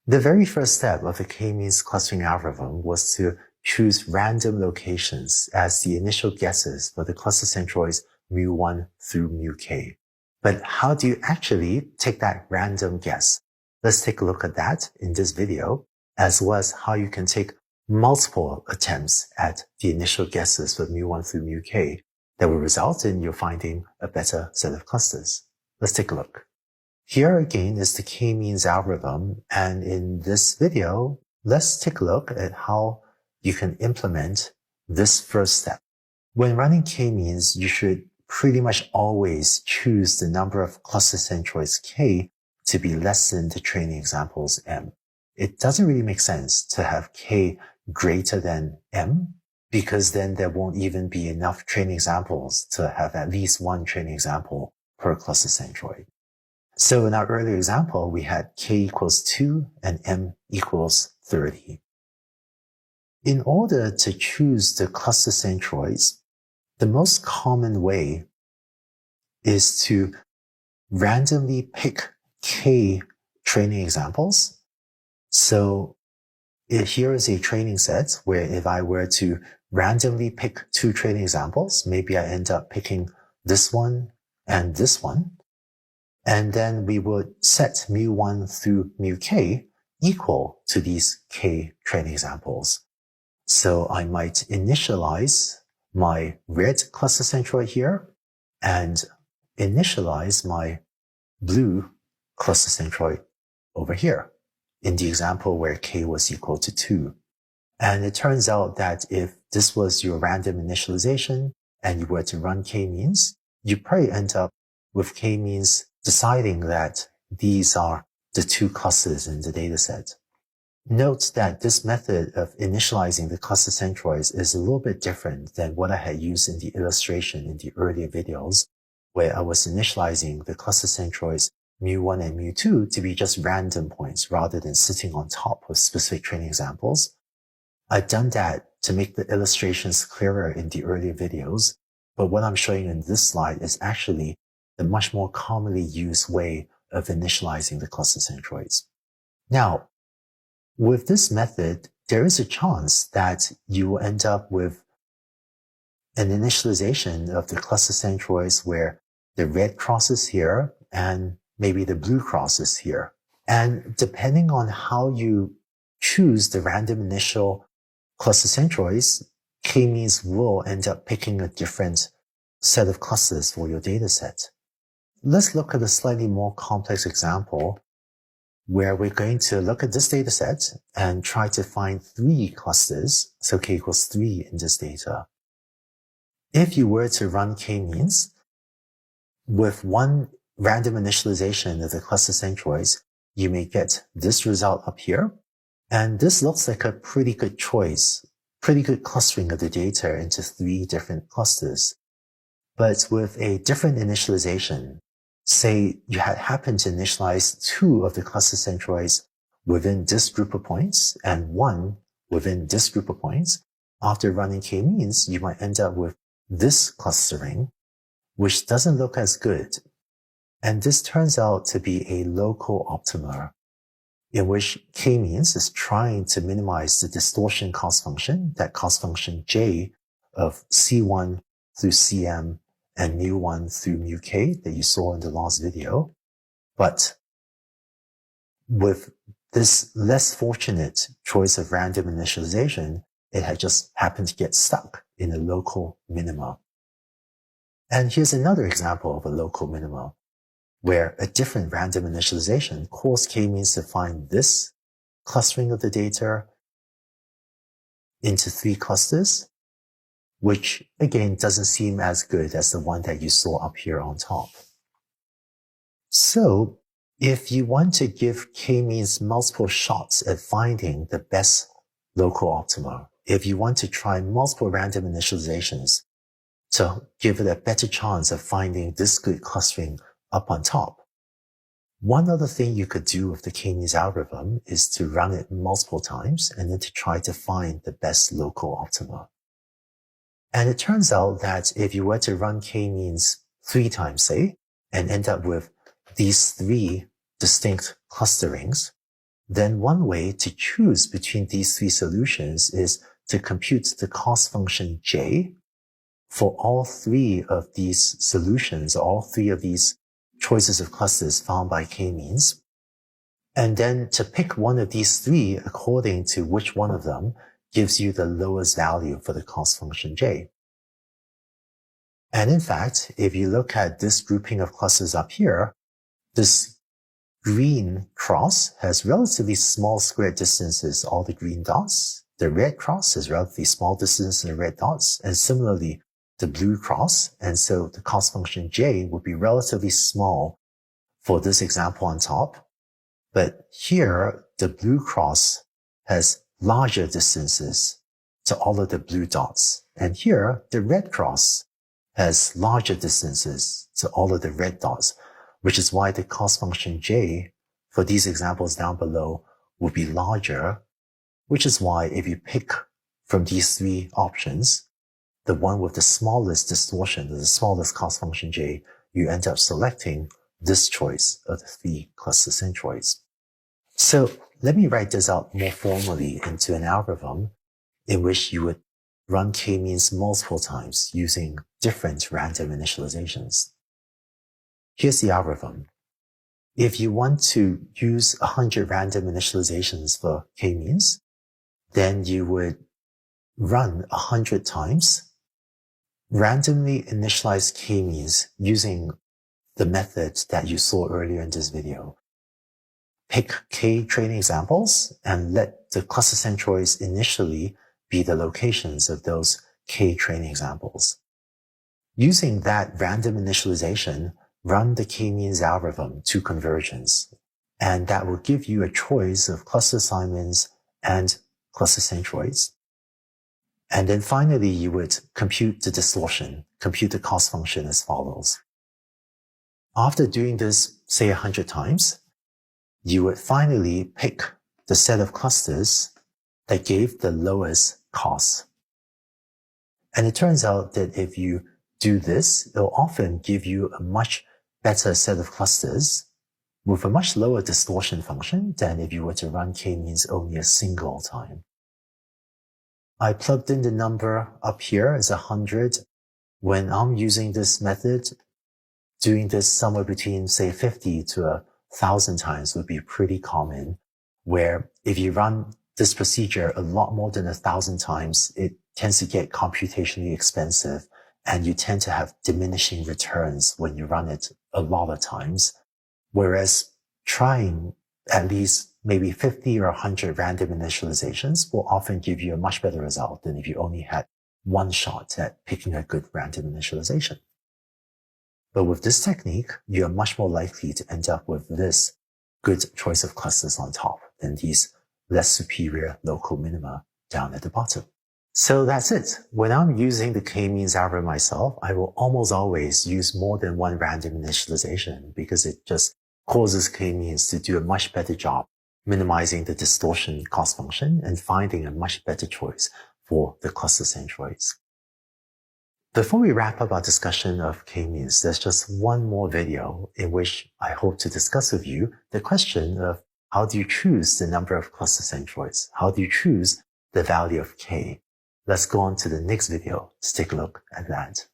The very first step of the K-means clustering algorithm was to choose random locations as the initial guesses for the cluster centroids mu1 through mu-k. But how do you actually take that random guess? Let's take a look at that in this video, as well as how you can take multiple attempts at the initial guesses for mu1 through mu-k that will result in you finding a better set of clusters. Let's take a look. Here again is the K-means algorithm, and in this video, let's take a look at how you can implement this first step. When running K-means, you should pretty much always choose the number of cluster centroids K to be less than the training examples M. It doesn't really make sense to have K greater than M, because then there won't even be enough training examples to have at least one training example per cluster centroid. So in our earlier example, we had K equals 2 and M equals 30. In order to choose the cluster centroids, the most common way is to randomly pick K training examples. So here is a training set where if I were to randomly pick 2 training examples, maybe I end up picking this one and this one. And then we would set mu1 through mu-k equal to these K training examples. So I might initialize my red cluster centroid here and initialize my blue cluster centroid over here in the example where K was equal to 2. And it turns out that if this was your random initialization and you were to run K-means, you probably end up with K-means deciding that these are the 2 clusters in the dataset. Note that this method of initializing the cluster centroids is a little bit different than what I had used in the illustration in the earlier videos, where I was initializing the cluster centroids mu1 and mu2 to be just random points rather than sitting on top of specific training examples. I've done that to make the illustrations clearer in the earlier videos, but what I'm showing in this slide is actually the much more commonly used way of initializing the cluster centroids. Now, with this method, there is a chance that you will end up with an initialization of the cluster centroids where the red crosses here and maybe the blue crosses here. And depending on how you choose the random initial cluster centroids, K-means will end up picking a different set of clusters for your data set. Let's look at a slightly more complex example where we're going to look at this data set and try to find 3 clusters. So K equals 3 in this data. If you were to run K-means with one random initialization of the cluster centroids, you may get this result up here. And this looks like a pretty good choice, pretty good clustering of the data into 3 different clusters. But with a different initialization, say you had happened to initialize 2 of the cluster centroids within this group of points and 1 within this group of points, after running K-means, you might end up with this clustering, which doesn't look as good. And this turns out to be a local optima, in which K-means is trying to minimize the distortion cost function, that cost function J of C1 through Cm and mu1 through mu-k that you saw in the last video. But with this less fortunate choice of random initialization, it had just happened to get stuck in a local minima. And here's another example of a local minima, where a different random initialization caused K-means to find this clustering of the data into 3 clusters, which again doesn't seem as good as the one that you saw up here on top. So if you want to give K-means multiple shots at finding the best local optima, if you want to try multiple random initializations to give it a better chance of finding this good clustering up on top, one other thing you could do with the K-means algorithm is to run it multiple times and then to try to find the best local optima. And it turns out that if you were to run K-means 3 times, say, and end up with these 3 distinct clusterings, then one way to choose between these three solutions is to compute the cost function j for all three of these solutions, all three of these choices of clusters found by K-means, and then to pick one of these three according to which one of them gives you the lowest value for the cost function j. And in fact, if you look at this grouping of clusters up here, this green cross has relatively small square distances, all the green dots. The red cross has relatively small distance in the red dots, and similarly, the blue cross. And so the cost function j would be relatively small for this example on top. But here, the blue cross has larger distances to all of the blue dots. And here, the red cross has larger distances to all of the red dots, which is why the cost function j for these examples down below will be larger, which is why if you pick from these three options, the one with the smallest distortion, the smallest cost function j, you end up selecting this choice of the three cluster centroids. So let me write this out more formally into an algorithm in which you would run K-means multiple times using different random initializations. Here's the algorithm. If you want to use 100 random initializations for K-means, then you would run 100 times, randomly initialize K-means using the method that you saw earlier in this video. Pick K training examples and let the cluster centroids initially be the locations of those K training examples. Using that random initialization, run the K-means algorithm to convergence, and that will give you a choice of cluster assignments and cluster centroids. And then finally, you would compute the distortion, compute the cost function as follows. After doing this, say 100 times, you would finally pick the set of clusters that gave the lowest cost. And it turns out that if you do this, it'll often give you a much better set of clusters with a much lower distortion function than if you were to run K-means only a single time. I plugged in the number up here as 100. When I'm using this method, doing this somewhere between, say, 50 to 1,000 times would be pretty common, where if you run this procedure a lot more than 1,000 times, it tends to get computationally expensive, and you tend to have diminishing returns when you run it a lot of times. Whereas trying at least maybe 50 or 100 random initializations will often give you a much better result than if you only had one shot at picking a good random initialization. But with this technique, you are much more likely to end up with this good choice of clusters on top than these less superior local minima down at the bottom. So that's it. When I'm using the K-means algorithm myself, I will almost always use more than one random initialization because it just causes K-means to do a much better job minimizing the distortion cost function and finding a much better choice for the cluster centroids. Before we wrap up our discussion of K-means, there's just one more video in which I hope to discuss with you the question of how do you choose the number of cluster centroids? How do you choose the value of K? Let's go on to the next video to take a look at that.